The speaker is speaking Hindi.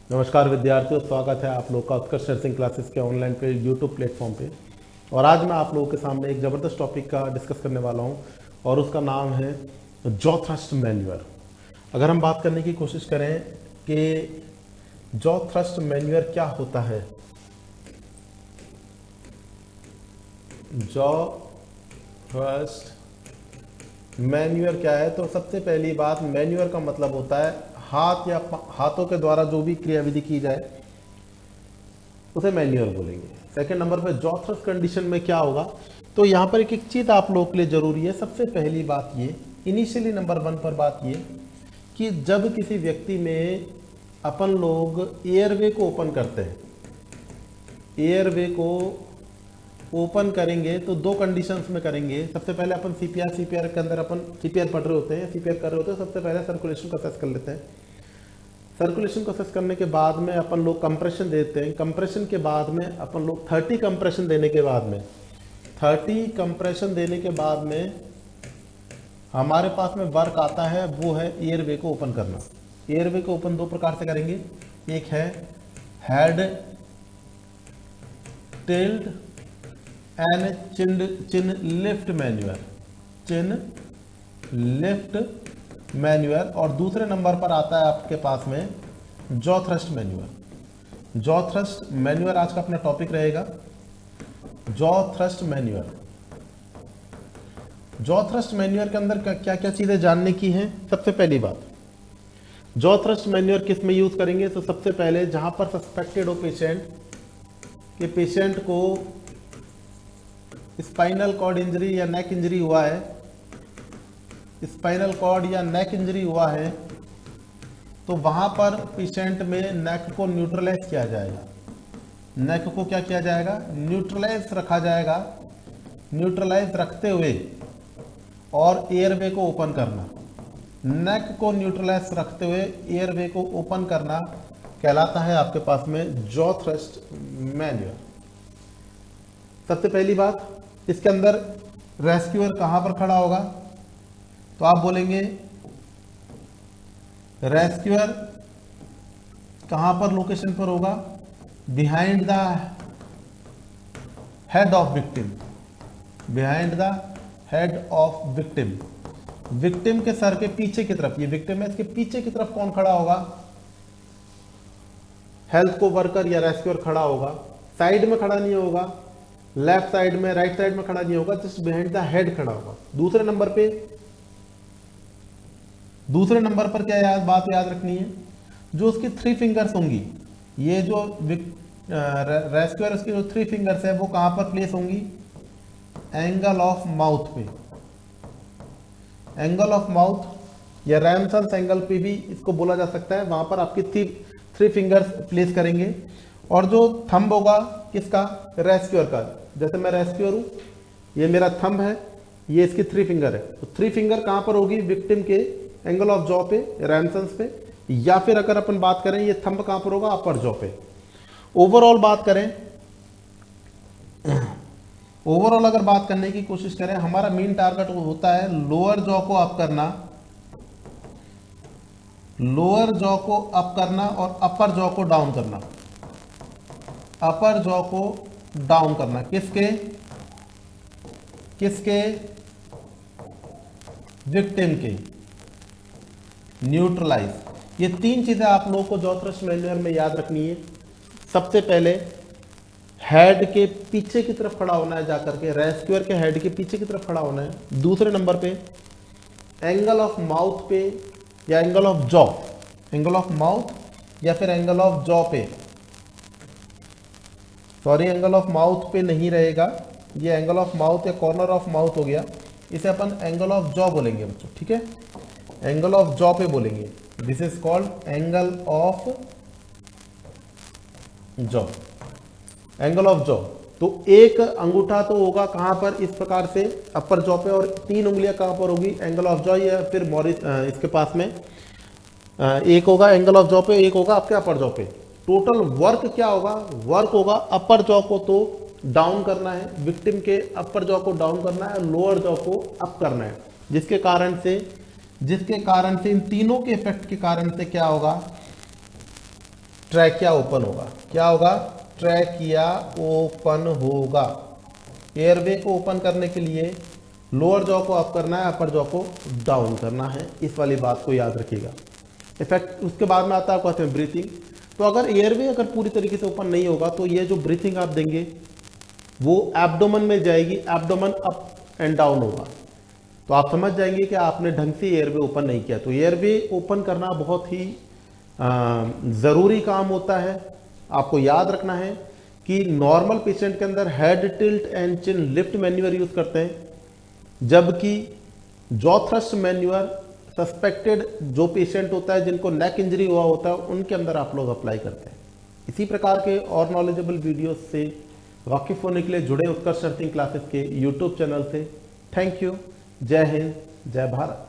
नमस्कार विद्यार्थियों, स्वागत है आप लोग का उत्कर्ष नर्सिंग क्लासेस के ऑनलाइन पे यूट्यूब प्लेटफॉर्म पे। और आज मैं आप लोगों के सामने एक ज़बरदस्त टॉपिक का डिस्कस करने वाला हूं और उसका नाम है जॉ थ्रस्ट मैन्यूअर। अगर हम बात करने की कोशिश करें कि जॉ थ्रस्ट मैन्यूअर क्या होता है, जॉ थ्रस्ट मैन्यूअर क्या है, तो सबसे पहली बात, मैन्यूअर का मतलब होता है हाथ या हाथों के द्वारा जो भी क्रियाविधि की जाए उसे मैन्यूअर बोलेंगे। सेकंड नंबर पे जॉ थ्रस्ट कंडीशन में क्या होगा, तो यहाँ पर एक चीज़ आप लोगों के लिए जरूरी है। सबसे पहली बात ये, इनिशियली नंबर 1 पर बात ये कि जब किसी व्यक्ति में अपन लोग एयरवे को ओपन करते हैं, एयरवे को ओपन करेंगे तो दो कंडीशंस में करेंगे। सबसे पहले अपन सीपीआर के अंदर अपन सीपीआर पढ़ रहे होते हैं, सीपीआर कर रहे होते हैं, सबसे पहले सर्कुलेशन को असेस कर लेते हैं। सर्कुलेशन को असेस करने के बाद में अपन लोग कंप्रेशन देते हैं। कंप्रेशन के बाद में अपन लोग 30 कंप्रेशन देने के बाद में 30 कंप्रेशन देने के बाद में हमारे पास में वर्क आता है, वो है एयरवे को ओपन करना। एयरवे को ओपन दो प्रकार से करेंगे, एक है head tilde and chin lift manure, chin lift manure, और दूसरे नंबर पर आता है आपके पास में jaw thrust manure. Jaw thrust manure आज का अपना टॉपिक रहेगा, jaw thrust manure. Jaw thrust manure के अंदर क्या क्या चीजें जानने की हैं। सबसे पहली बात, जॉ थ्रस्ट मैन्यूअर किस में यूज करेंगे, तो सबसे पहले जहां पर सस्पेक्टेड हो पेशेंट कि पेशेंट को स्पाइनल कॉर्ड इंजरी या नेक इंजरी हुआ है, स्पाइनल कॉर्ड या नेक इंजरी हुआ है, तो वहां पर पेशेंट में नेक को न्यूट्रलाइज किया जाएगा। नेक को क्या किया जाएगा, न्यूट्रलाइज रखा जाएगा। न्यूट्रलाइज रखते हुए और एयरवे को ओपन करना, नेक को न्यूट्रलाइज रखते हुए एयरवे को ओपन करना कहलाता है आपके पास में जॉ थ्रस्ट मैन्यूअर। सबसे पहली बात, इसके अंदर रेस्क्यूअर कहां पर खड़ा होगा, तो आप बोलेंगे रेस्क्यूअर कहां पर लोकेशन पर होगा, behind the head of victim, behind the head of victim. Victim के सर के पीछे की तरफ, ये विक्टिम है, इसके पीछे की तरफ कौन खड़ा होगा, हेल्थ को वर्कर या रेस्क्यूअर खड़ा होगा। साइड में खड़ा नहीं होगा, लेफ्ट साइड में, राइट साइड में खड़ा नहीं होगा, जस्ट बिहाइंड द हेड खड़ा होगा। दूसरे नंबर पर क्या बात याद रखनी है, जो उसकी 3 फिंगर्स होंगी, ये जो रेस्क्यूअर उसकी जो 3 फिंगर्स है वो कहां पर प्लेस होंगी, एंगल ऑफ माउथ पे। एंगल ऑफ माउथ या रैमसन्स एंगल पे भी इसको बोला जा सकता है, वहां पर आपकी 3 फिंगर्स प्लेस करेंगे। और जो थंब होगा किसका, रेस्क्यूअर का। जैसे मैं रेस्क्यूअर हूं, ये मेरा थंब है, ये इसकी 3 फिंगर है, तो 3 फिंगर कहां पर होगी, विक्टिम के एंगल ऑफ जॉ पे, रैमसन्स पे, या फिर अगर अपन बात करें ये थंब कहां पर होगा, अपर जॉ पे। ओवरऑल बात करें, ओवरऑल अगर बात करने की कोशिश करें, हमारा मेन टारगेट होता है लोअर जॉ को अप करना, लोअर जॉ को अप करना और अपर जॉ को डाउन करना, अपर जॉ को डाउन करना। किसके विक्टिम के, न्यूट्रलाइज। ये 3 चीजें आप लोगों को जॉ थ्रस्ट मैन्यूअर में याद रखनी है। सबसे पहले हेड के पीछे की तरफ खड़ा होना है, जाकर के रेस्क्यूअर के हेड के पीछे की तरफ खड़ा होना है। दूसरे नंबर पे एंगल ऑफ माउथ पे या angle of jaw, angle of mouth या फिर एंगल ऑफ जॉ पे, सॉरी एंगल ऑफ माउथ पे नहीं रहेगा, ये एंगल ऑफ माउथ या कॉर्नर ऑफ माउथ हो गया, इसे अपन एंगल ऑफ जॉ बोलेंगे बच्चों, ठीक है, एंगल ऑफ जॉ पे बोलेंगे। This is called angle of jaw, angle of jaw. तो एक अंगूठा तो होगा कहां पर, इस प्रकार से अपर जॉ पे, और 3 उंगलियां कहां पर होगी, एंगल ऑफ जॉ या फिर मॉरिस इसके पास में एक होगा एंगल ऑफ जॉ पे, एक होगा आपके अपर जॉ पे। टोटल वर्क क्या होगा, वर्क होगा अपर जॉ को तो डाउन करना है, विक्टिम के अपर जॉ को डाउन करना है, लोअर जॉ को अप करना है, जिसके कारण से इन तीनों के इफेक्ट के कारण से क्या होगा, ट्रैकिया ओपन होगा। क्या होगा? ट्रैकिया ओपन होगा। एयरवे को ओपन करने के लिए लोअर जॉ को अप करना है, अपर जॉ को डाउन करना है। इस वाली बात को याद रखिएगा। इफेक्ट उसके बाद में आता है, कहते हैं ब्रीथिंग। तो अगर एयरवे अगर पूरी तरीके से ओपन नहीं होगा तो ये जो ब्रीथिंग आप देंगे वो एब्डोमेन में जाएगी, एब्डोमेन अप एंड डाउन होगा। तो आप समझ जाएंगे कि आपने ढंग से एयरवे ओपन नहीं किया। तो एयरवे ओपन करना बहुत ही ज़रूरी काम होता है। आपको याद रखना है कि नॉर्मल पेशेंट के अंदर head tilt and chin lift manure use करते हैं, जबकि जॉ थ्रस्ट मैन्यूअर सस्पेक्टेड जो पेशेंट होता है जिनको नेक इंजरी हुआ होता है उनके अंदर आप लोग अप्लाई करते हैं। इसी प्रकार के और नॉलेजेबल वीडियोस से वाकिफ होने के लिए जुड़े उत्कर्ष अर्थिंग क्लासेस के यूट्यूब चैनल से। Thank you. जय हिंद, जय भारत।